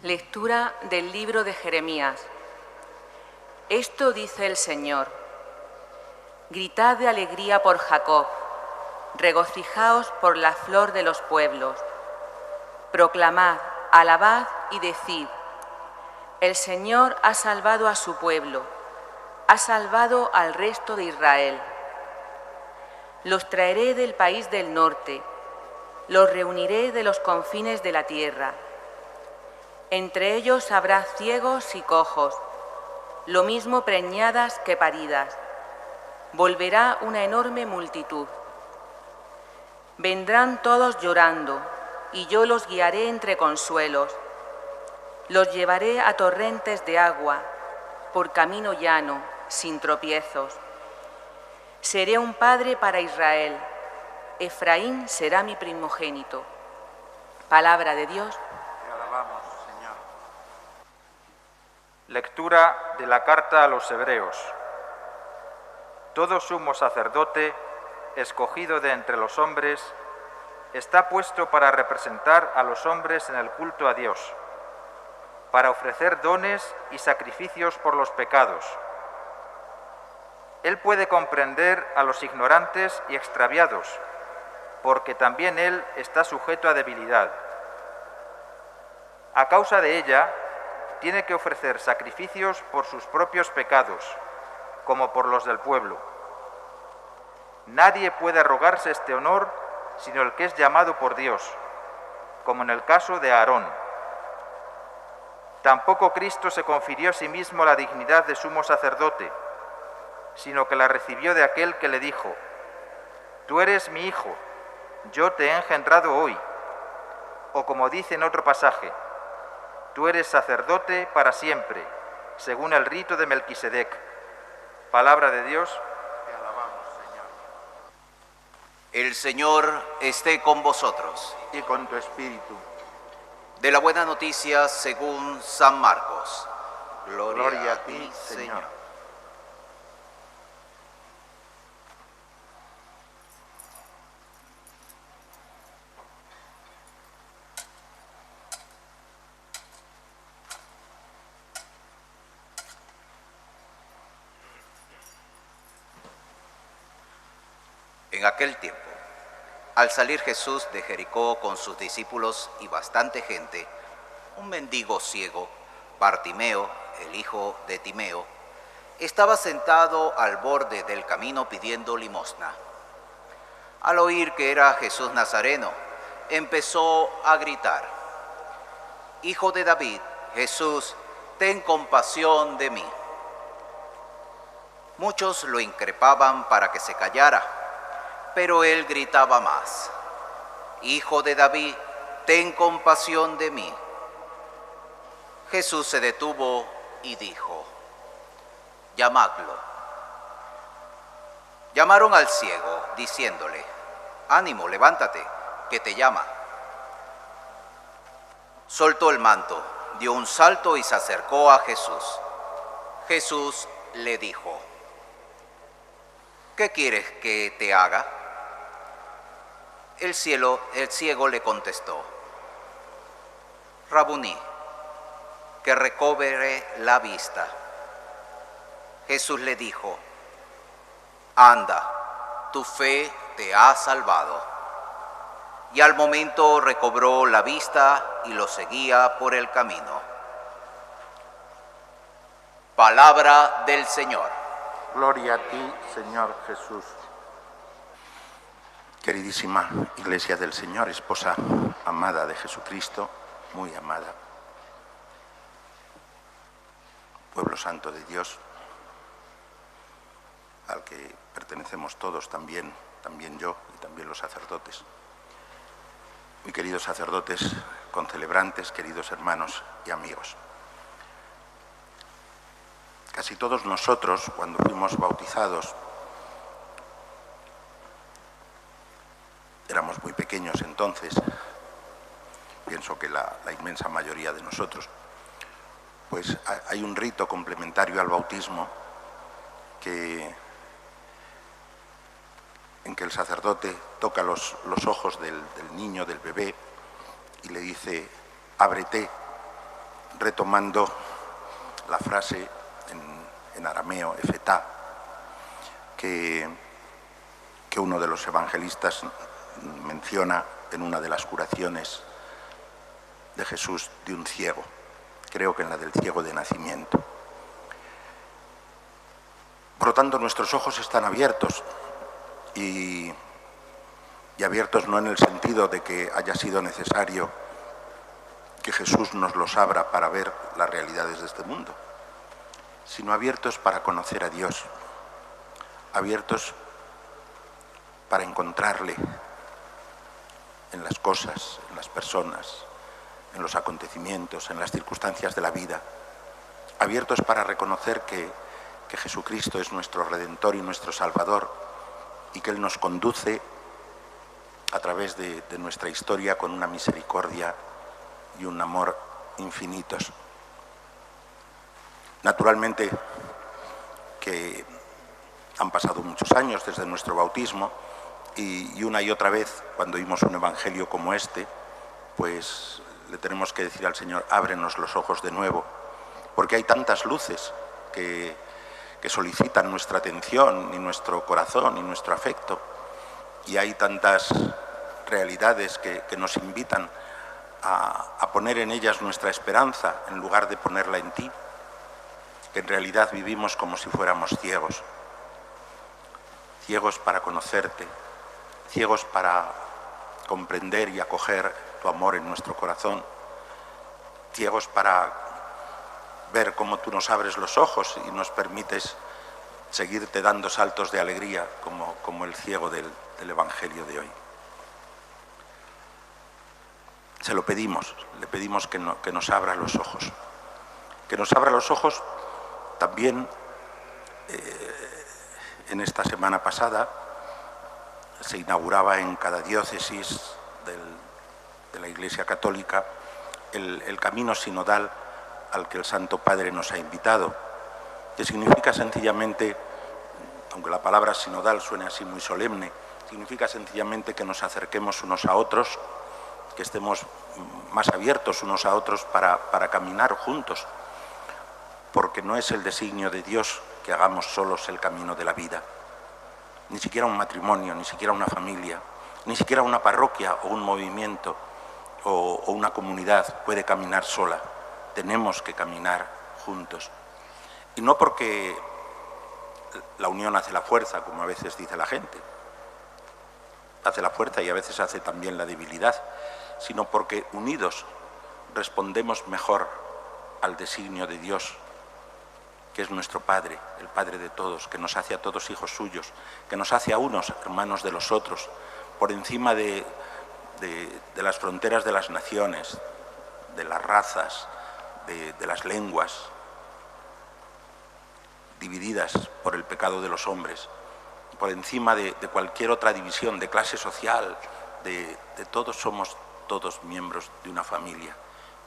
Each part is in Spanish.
Lectura del libro de Jeremías. Esto dice el Señor: Gritad de alegría por Jacob, regocijaos por la flor de los pueblos. Proclamad, alabad y decid: el Señor ha salvado a su pueblo, ha salvado al resto de Israel. Los traeré del país del norte, los reuniré de los confines de la tierra. Entre ellos habrá ciegos y cojos, lo mismo preñadas que paridas. Volverá una enorme multitud. Vendrán todos llorando, y yo los guiaré entre consuelos. Los llevaré a torrentes de agua, por camino llano, sin tropiezos. Seré un padre para Israel. Efraín será mi primogénito. Palabra de Dios. Te alabamos, Señor. Lectura de la carta a los Hebreos. Todo sumo sacerdote, escogido de entre los hombres, está puesto para representar a los hombres en el culto a Dios, para ofrecer dones y sacrificios por los pecados. Él puede comprender a los ignorantes y extraviados, porque también él está sujeto a debilidad. A causa de ella, tiene que ofrecer sacrificios por sus propios pecados, como por los del pueblo. Nadie puede arrogarse este honor sino el que es llamado por Dios, como en el caso de Aarón. Tampoco Cristo se confirió a sí mismo la dignidad de sumo sacerdote, sino que la recibió de aquel que le dijo: Tú eres mi hijo, yo te he engendrado hoy. O como dice en otro pasaje: Tú eres sacerdote para siempre, según el rito de Melquisedec. Palabra de Dios. Te alabamos, Señor. El Señor esté con vosotros. Y con tu espíritu. De la buena noticia según San Marcos. Gloria a ti, Señor. En aquel tiempo, al salir Jesús de Jericó con sus discípulos y bastante gente, un mendigo ciego, Bartimeo, el hijo de Timeo, estaba sentado al borde del camino pidiendo limosna. Al oír que era Jesús Nazareno, empezó a gritar: Hijo de David, Jesús, ten compasión de mí. Muchos lo increpaban para que se callara, pero él gritaba más: Hijo de David, ten compasión de mí. Jesús se detuvo y dijo: Llamadlo. Llamaron al ciego, diciéndole: Ánimo, levántate, que te llama. Soltó el manto, dio un salto y se acercó a Jesús. Jesús le dijo: ¿Qué quieres que te haga? El ciego le contestó: Rabuní, que recobre la vista. Jesús le dijo: Anda, tu fe te ha salvado. Y al momento recobró la vista y lo seguía por el camino. Palabra del Señor. Gloria a ti, Señor Jesús. Queridísima Iglesia del Señor, esposa amada de Jesucristo, muy amada, pueblo santo de Dios, al que pertenecemos todos también yo y también los sacerdotes. Muy queridos sacerdotes, concelebrantes, queridos hermanos y amigos. Casi todos nosotros, cuando fuimos bautizados, éramos muy pequeños entonces, pienso que la inmensa mayoría de nosotros, pues hay un rito complementario al bautismo en que el sacerdote toca los ojos del niño, del bebé, y le dice: ábrete, retomando la frase en arameo, efetá, que uno de los evangelistas menciona en una de las curaciones de Jesús de un ciego, creo que en la del ciego de nacimiento. Por lo tanto, nuestros ojos están abiertos y abiertos no en el sentido de que haya sido necesario que Jesús nos los abra para ver las realidades de este mundo, sino abiertos para conocer a Dios, abiertos para encontrarle en las cosas, en las personas, en los acontecimientos, en las circunstancias de la vida, abiertos para reconocer que Jesucristo es nuestro Redentor y nuestro Salvador y que Él nos conduce a través de nuestra historia con una misericordia y un amor infinitos. Naturalmente que han pasado muchos años desde nuestro bautismo y una y otra vez cuando oímos un evangelio como este, pues le tenemos que decir al Señor, ábrenos los ojos de nuevo, porque hay tantas luces que solicitan nuestra atención y nuestro corazón y nuestro afecto, y hay tantas realidades que nos invitan a poner en ellas nuestra esperanza en lugar de ponerla en ti, que en realidad vivimos como si fuéramos ciegos, ciegos para conocerte, ciegos para comprender y acoger tu amor en nuestro corazón, ciegos para ver cómo tú nos abres los ojos y nos permites seguirte dando saltos de alegría como el ciego del Evangelio de hoy. Se lo pedimos, le pedimos que nos abra los ojos. Que nos abra los ojos también en esta semana pasada se inauguraba en cada diócesis de la Iglesia Católica el camino sinodal al que el Santo Padre nos ha invitado, que significa sencillamente, aunque la palabra sinodal suene así muy solemne, significa sencillamente que nos acerquemos unos a otros, que estemos más abiertos unos a otros para caminar juntos, porque no es el designio de Dios que hagamos solos el camino de la vida. Ni siquiera un matrimonio, ni siquiera una familia, ni siquiera una parroquia o un movimiento o una comunidad puede caminar sola. Tenemos que caminar juntos. Y no porque la unión hace la fuerza, como a veces dice la gente. Hace la fuerza y a veces hace también la debilidad, sino porque unidos respondemos mejor al designio de Dios, que es nuestro Padre, el Padre de todos, que nos hace a todos hijos suyos, que nos hace a unos hermanos de los otros, por encima de las fronteras de las naciones, de las razas, de las lenguas, divididas por el pecado de los hombres, por encima de cualquier otra división, de clase social, de todos somos todos miembros de una familia,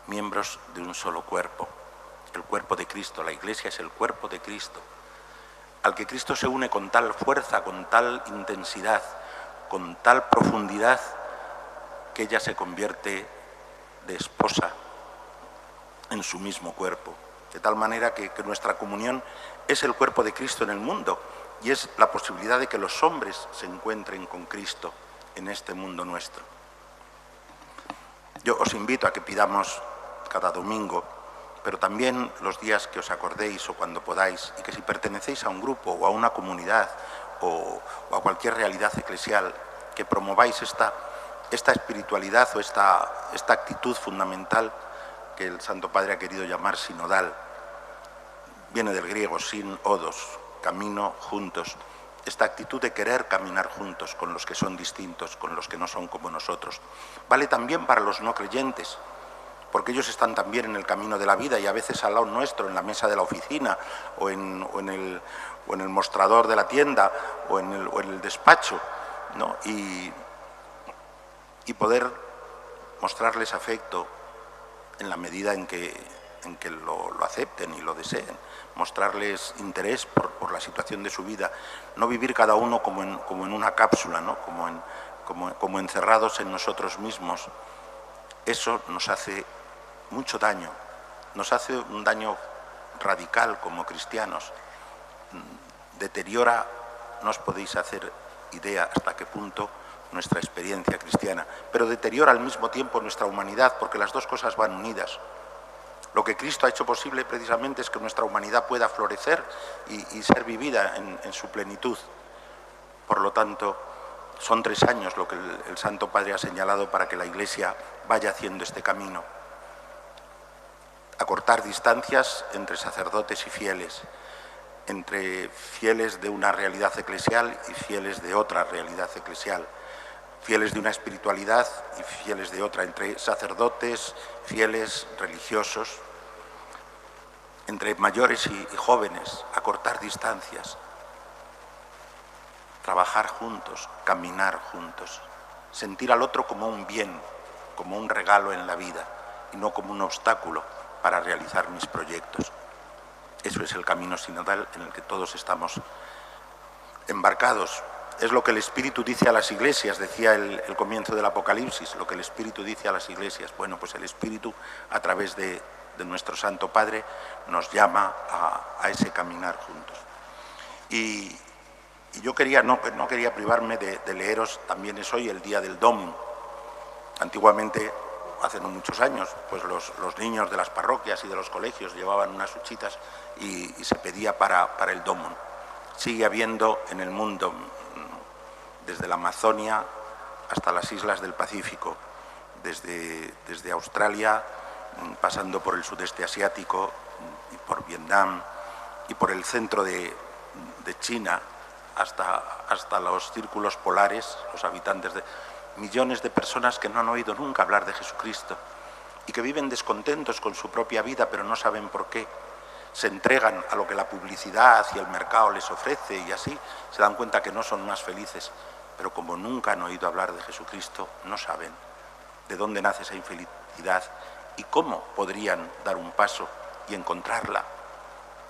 miembros de un solo cuerpo, el cuerpo de Cristo. La Iglesia es el cuerpo de Cristo, al que Cristo se une con tal fuerza, con tal intensidad, con tal profundidad, que ella se convierte de esposa en su mismo cuerpo, de tal manera que nuestra comunión es el cuerpo de Cristo en el mundo y es la posibilidad de que los hombres se encuentren con Cristo en este mundo nuestro. Yo os invito a que pidamos cada domingo, pero también los días que os acordéis o cuando podáis, y que si pertenecéis a un grupo o a una comunidad o a cualquier realidad eclesial, que promováis esta espiritualidad o esta actitud fundamental que el Santo Padre ha querido llamar sinodal. Viene del griego sin odos, camino juntos. Esta actitud de querer caminar juntos con los que son distintos, con los que no son como nosotros. Vale también para los no creyentes, porque ellos están también en el camino de la vida y a veces al lado nuestro, en la mesa de la oficina o en el mostrador de la tienda o en el despacho, ¿no? Y poder mostrarles afecto en la medida en que lo acepten y lo deseen, mostrarles interés por la situación de su vida, no vivir cada uno como en una cápsula, ¿no? como encerrados en nosotros mismos. Eso nos hace mucho daño nos hace un daño radical como cristianos, deteriora, no os podéis hacer idea hasta qué punto, nuestra experiencia cristiana, pero deteriora al mismo tiempo nuestra humanidad, porque las dos cosas van unidas. Lo que Cristo ha hecho posible precisamente es que nuestra humanidad pueda florecer y ser vivida en su plenitud. Por lo tanto, son 3 años lo que el Santo Padre ha señalado para que la Iglesia vaya haciendo este camino. Acortar distancias entre sacerdotes y fieles, entre fieles de una realidad eclesial y fieles de otra realidad eclesial, fieles de una espiritualidad y fieles de otra, entre sacerdotes, fieles, religiosos, entre mayores y jóvenes, acortar distancias, trabajar juntos, caminar juntos, sentir al otro como un bien, como un regalo en la vida y no como un obstáculo para realizar mis proyectos. Eso es el camino sinodal en el que todos estamos embarcados. Es lo que el Espíritu dice a las iglesias, decía el comienzo del Apocalipsis, lo que el Espíritu dice a las iglesias. Bueno, pues el Espíritu, a través de nuestro Santo Padre, nos llama a ese caminar juntos. Y yo no quería privarme de leeros, también es hoy el día del Domum. Antiguamente, hace no muchos años, pues los niños de las parroquias y de los colegios llevaban unas huchitas y se pedía para el Domum. Sigue habiendo en el mundo, desde la Amazonia hasta las islas del Pacífico, desde Australia, pasando por el sudeste asiático y por Vietnam y por el centro de China hasta los círculos polares, los habitantes de millones de personas que no han oído nunca hablar de Jesucristo y que viven descontentos con su propia vida, pero no saben por qué. Se entregan a lo que la publicidad y el mercado les ofrece y así se dan cuenta que no son más felices, pero como nunca han oído hablar de Jesucristo, no saben de dónde nace esa infelicidad y cómo podrían dar un paso y encontrarla.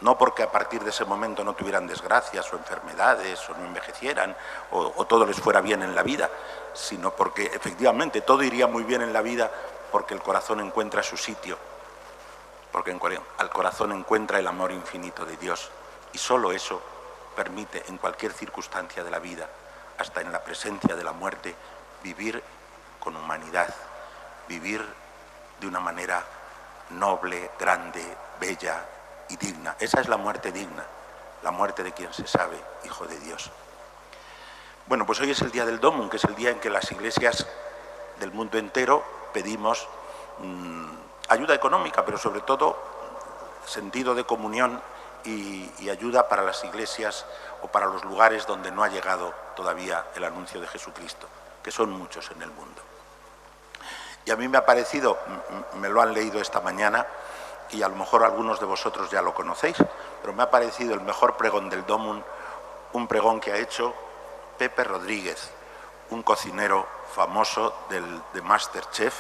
No porque a partir de ese momento no tuvieran desgracias o enfermedades o no envejecieran o todo les fuera bien en la vida, sino porque efectivamente todo iría muy bien en la vida porque el corazón encuentra su sitio, porque al corazón encuentra el amor infinito de Dios y solo eso permite en cualquier circunstancia de la vida, hasta en la presencia de la muerte, vivir con humanidad, vivir de una manera noble, grande, bella y digna. Esa es la muerte digna, la muerte de quien se sabe hijo de Dios. Bueno, pues hoy es el día del Domum, que es el día en que las iglesias del mundo entero pedimos ayuda económica, pero sobre todo sentido de comunión y ayuda para las iglesias o para los lugares donde no ha llegado todavía el anuncio de Jesucristo, que son muchos en el mundo. Y a mí me ha parecido, me lo han leído esta mañana, y a lo mejor algunos de vosotros ya lo conocéis, pero me ha parecido el mejor pregón del Domum, un pregón que ha hecho Pepe Rodríguez, un cocinero famoso de MasterChef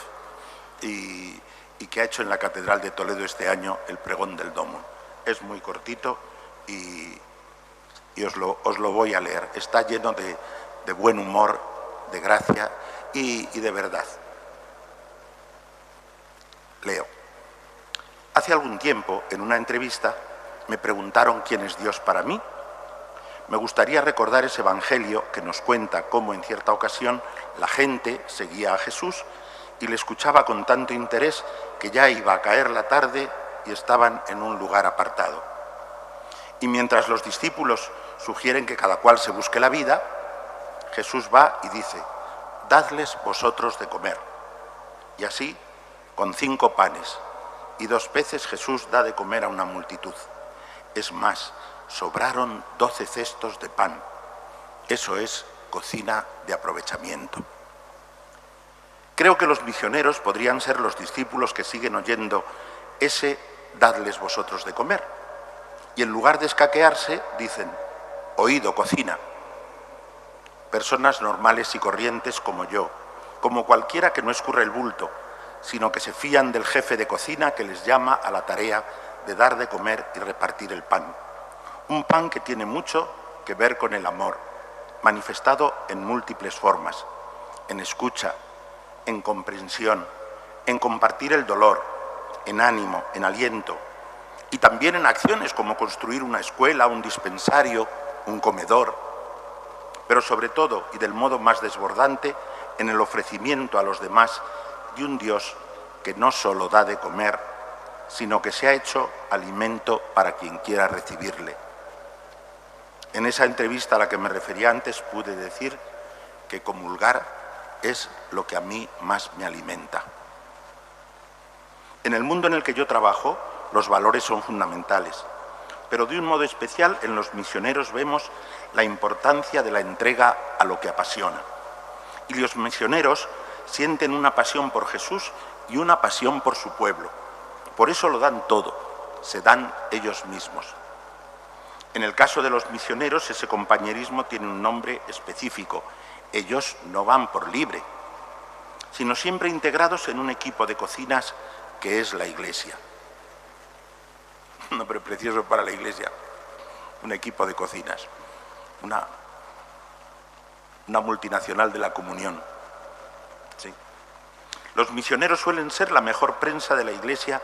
y que ha hecho en la Catedral de Toledo este año el pregón del Domum. Es muy cortito y os lo voy a leer. Está lleno de buen humor, de gracia y de verdad. Leo. Hace algún tiempo, en una entrevista, me preguntaron quién es Dios para mí. Me gustaría recordar ese evangelio que nos cuenta cómo en cierta ocasión la gente seguía a Jesús y le escuchaba con tanto interés que ya iba a caer la tarde y estaban en un lugar apartado. Y mientras los discípulos sugieren que cada cual se busque la vida, Jesús va y dice: «Dadles vosotros de comer». Y así, con 5 panes y 2 peces, Jesús da de comer a una multitud. Es más, sobraron 12 cestos de pan. Eso es cocina de aprovechamiento. Creo que los misioneros podrían ser los discípulos que siguen oyendo ese «dadles vosotros de comer». Y en lugar de escaquearse, dicen: «Oído, cocina». Personas normales y corrientes como yo, como cualquiera que no escurre el bulto, sino que se fían del jefe de cocina que les llama a la tarea de dar de comer y repartir el pan. Un pan que tiene mucho que ver con el amor, manifestado en múltiples formas, en escucha, en comprensión, en compartir el dolor, en ánimo, en aliento, y también en acciones como construir una escuela, un dispensario, un comedor, pero sobre todo, y del modo más desbordante, en el ofrecimiento a los demás de un Dios que no solo da de comer, sino que se ha hecho alimento para quien quiera recibirle. En esa entrevista a la que me refería antes pude decir que comulgar es lo que a mí más me alimenta. En el mundo en el que yo trabajo, los valores son fundamentales, pero de un modo especial en los misioneros vemos la importancia de la entrega a lo que apasiona. Y los misioneros sienten una pasión por Jesús y una pasión por su pueblo. Por eso lo dan todo, se dan ellos mismos. En el caso de los misioneros, ese compañerismo tiene un nombre específico. Ellos no van por libre, sino siempre integrados en un equipo de cocinas que es la Iglesia. Un nombre precioso para la Iglesia, un equipo de cocinas, una multinacional de la comunión. Sí. Los misioneros suelen ser la mejor prensa de la Iglesia.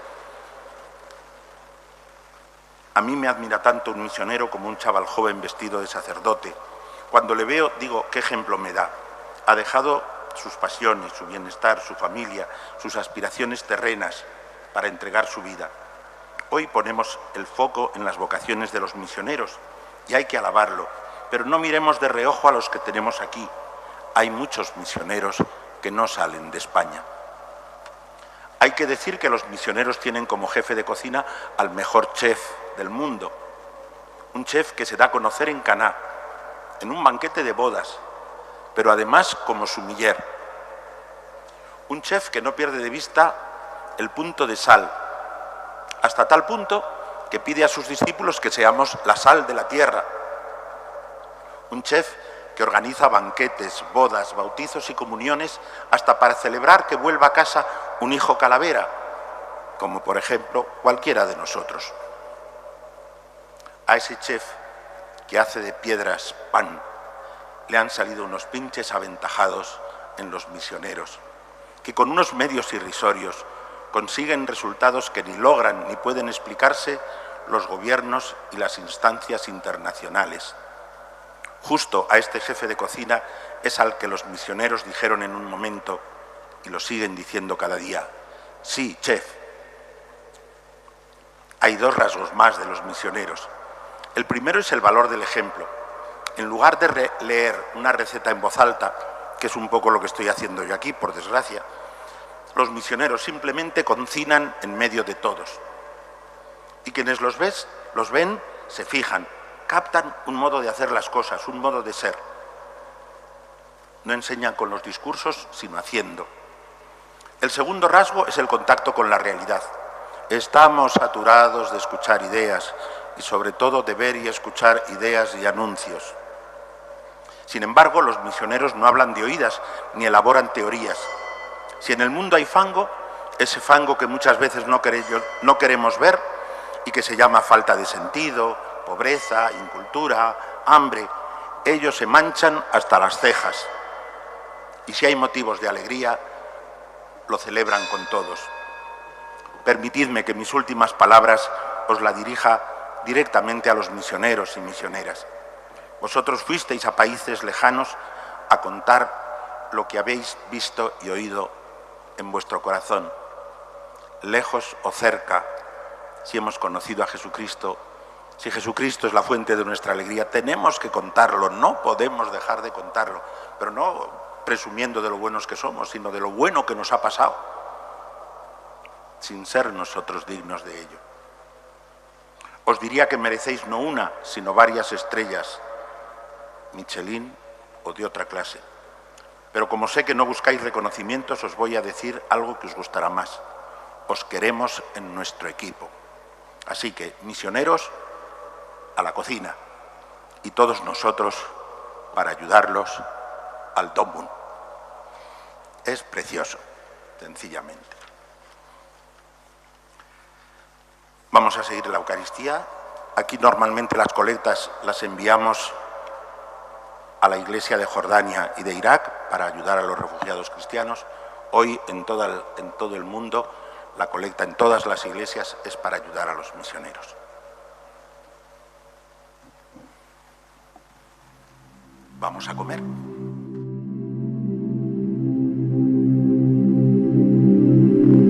A mí me admira tanto un misionero como un chaval joven vestido de sacerdote. Cuando le veo, digo, ¿qué ejemplo me da? Ha dejado sus pasiones, su bienestar, su familia, sus aspiraciones terrenas para entregar su vida. Hoy ponemos el foco en las vocaciones de los misioneros y hay que alabarlo, pero no miremos de reojo a los que tenemos aquí. Hay muchos misioneros que no salen de España. Hay que decir que los misioneros tienen como jefe de cocina al mejor chef del mundo, un chef que se da a conocer en Caná, en un banquete de bodas, pero además como sumiller. Un chef que no pierde de vista el punto de sal, hasta tal punto que pide a sus discípulos que seamos la sal de la tierra. Un chef que organiza banquetes, bodas, bautizos y comuniones hasta para celebrar que vuelva a casa un hijo calavera, como por ejemplo cualquiera de nosotros. A ese chef que hace de piedras pan, le han salido unos pinches aventajados en los misioneros, que con unos medios irrisorios consiguen resultados que ni logran ni pueden explicarse los gobiernos y las instancias internacionales. Justo a este jefe de cocina es al que los misioneros dijeron en un momento, y lo siguen diciendo cada día: sí, chef. Hay dos rasgos más de los misioneros. El primero es el valor del ejemplo. En lugar de leer una receta en voz alta, que es un poco lo que estoy haciendo yo aquí, por desgracia, los misioneros simplemente cocinan en medio de todos. Y quienes los ven, se fijan, captan un modo de hacer las cosas, un modo de ser. No enseñan con los discursos, sino haciendo. El segundo rasgo es el contacto con la realidad. Estamos saturados de escuchar ideas y sobre todo de ver y escuchar ideas y anuncios. Sin embargo, los misioneros no hablan de oídas ni elaboran teorías. Si en el mundo hay fango, ese fango que muchas veces no queremos ver y que se llama falta de sentido, pobreza, incultura, hambre, ellos se manchan hasta las cejas. Y si hay motivos de alegría, lo celebran con todos. Permitidme que mis últimas palabras os la dirija directamente a los misioneros y misioneras. Vosotros fuisteis a países lejanos a contar lo que habéis visto y oído en vuestro corazón. Lejos o cerca, si hemos conocido a Jesucristo, si Jesucristo es la fuente de nuestra alegría, tenemos que contarlo, no podemos dejar de contarlo, pero no presumiendo de lo buenos que somos, sino de lo bueno que nos ha pasado, sin ser nosotros dignos de ello. Os diría que merecéis no una, sino varias estrellas, Michelin o de otra clase. Pero como sé que no buscáis reconocimientos, os voy a decir algo que os gustará más. Os queremos en nuestro equipo. Así que, misioneros, a la cocina. Y todos nosotros para ayudarlos al Domun. Es precioso, sencillamente. Vamos a seguir la Eucaristía. Aquí normalmente las colectas las enviamos a la Iglesia de Jordania y de Irak para ayudar a los refugiados cristianos. Hoy en todo el mundo La colecta en todas las iglesias es para ayudar a los misioneros. Vamos a comer.